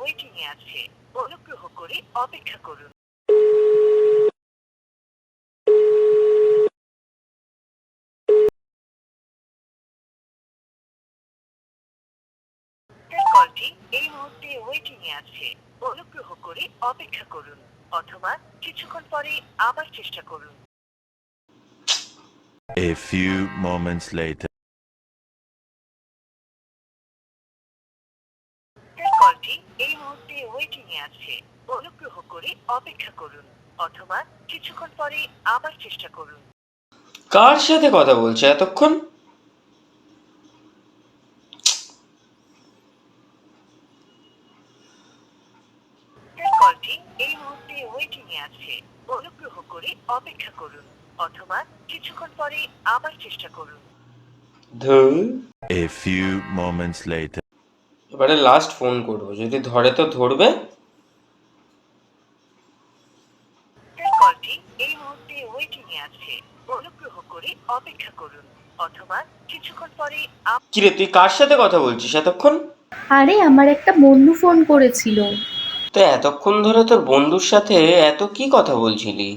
Waiting এ আছে, অনুগ্রহ করে অপেক্ষা করুন। কলটি এই মুহূর্তে ওয়েটিং এ আছে, অনুগ্রহ করে অপেক্ষা করুন অথবা কিছুক্ষণ পরে আবার চেষ্টা করুন। A few moments later. কলটি এই মুহূর্তে ওয়েটিং এ আছে, অনুগ্রহ করে অপেক্ষা করুন অথবা কিছুক্ষণ পরে আবার চেষ্টা করুন। কার সাথে কথা বলছে এতক্ষণ? কলটি এই মুহূর্তে ওয়েটিং এ আছে, অনুগ্রহ করে অপেক্ষা করুন অথবা কিছুক্ষণ পরে আবার চেষ্টা করুন। ধুর, A few moments later. এবারে লাস্ট ফোন করবো, যদি ধরে তো ধরবে। কলটি এই মুহূর্তে ওয়েটিং এ আছে, অনুগ্রহ করে অপেক্ষা করুন অথবা কিছুক্ষণ পরে কিরে, তুই কার সাথে কথা বলছিস এতক্ষণ? আরে আমার একটা বন্ধু ফোন করেছিল। তো এতক্ষণ ধরে তোর বন্ধুর সাথে এত কি কথা বলছিলি?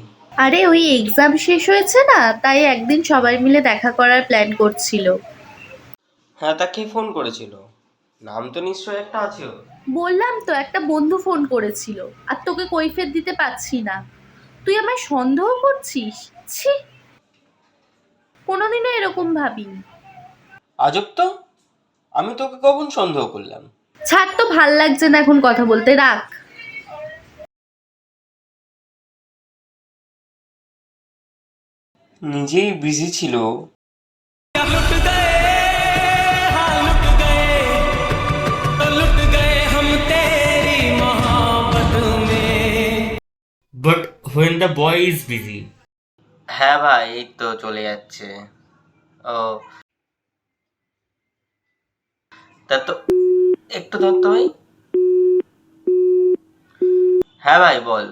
আরে ওই এক্সাম শেষ হয়েছে না, তাই একদিন সবাই মিলে দেখা করার প্ল্যান করছিল। হ্যাঁ, তা কে ফোন করেছিল? নাম তো নিশ্চয় একটা আছে ওর। বললাম তো একটা বন্ধু ফোন করেছিল, আর তোকে কৈফিয়ত দিতে পারছি না। তুই আমায় সন্দেহ করছিস? ছি, কোনোদিনও এরকম ভাবিনি। আজব তো, আমি তোকে কখন সন্দেহ করলাম? ছাড় তো, ভাল লাগছে না এখন কথা বলতে, রাখ। নিজেই বিজি ছিল। But when the boy is busy, হ্যাঁ ভাই, এই তো চলে যাচ্ছে। ও, তা তো একটু ধরতো ভাই। হ্যাঁ ভাই, বল।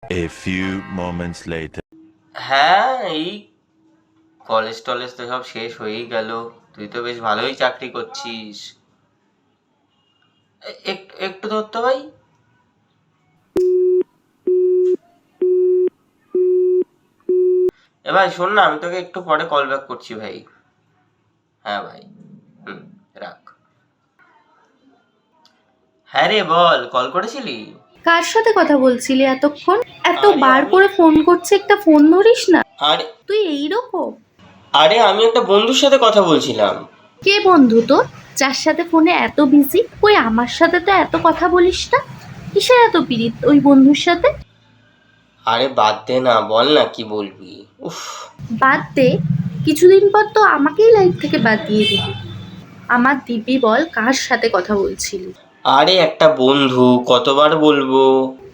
A few moments later. হ্যাঁ, এই কলেজ টলেজ তো সব শেষ হয়েই গেল। তুই তো বেশ ভালোই চাকরি করছিস। একটু ধরতো ভাই। এ ভাই শোন না, আমি তোকে একটু পরে কল ব্যাক করছি ভাই। হ্যাঁ ভাই, রাখ। হ্যাঁ রে, বল, কল করেছিলি? কার সাথে কথা বলছিলি এতক্ষণ? এত আরে বার করে ফোন করছে, একটা ফোন ধরিস না। আরে তুই এইরকম? আরে আমি একটা বন্ধুর সাথে কথা বলছিলাম। কে বন্ধু তোর, যার সাথে ফোনে এত বিজি? কই আমার সাথে তো এত কথা বলিস না। কিসের এত পিরিত ওই বন্ধুর সাথে? আরে বাদ দে না, বল না কি বলবি। উফ, বাদ দে, কিছুদিন পর তো আমাকেই লাইফ থেকে বাদ দিয়ে দিবি। আমার দিবি, বল কার সাথে কথা বলছিলি? আরে একটা বন্ধু, কতবার বলবো।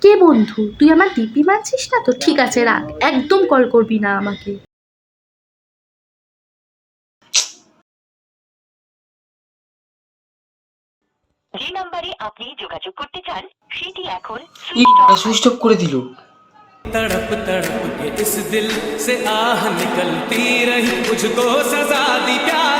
কে বন্ধু? তুই আমার দিবি মানছিস না তো? ঠিক আছে, রাখ, একদম কল করবি না আমাকে। যে নাম্বারে আপনি যোগাযোগ করতে চান সেটি এখন সুইচ অফ করে দিল। तड़प तड़प के इस दिल से आह निकलती रही, मुझको सजा दी प्यार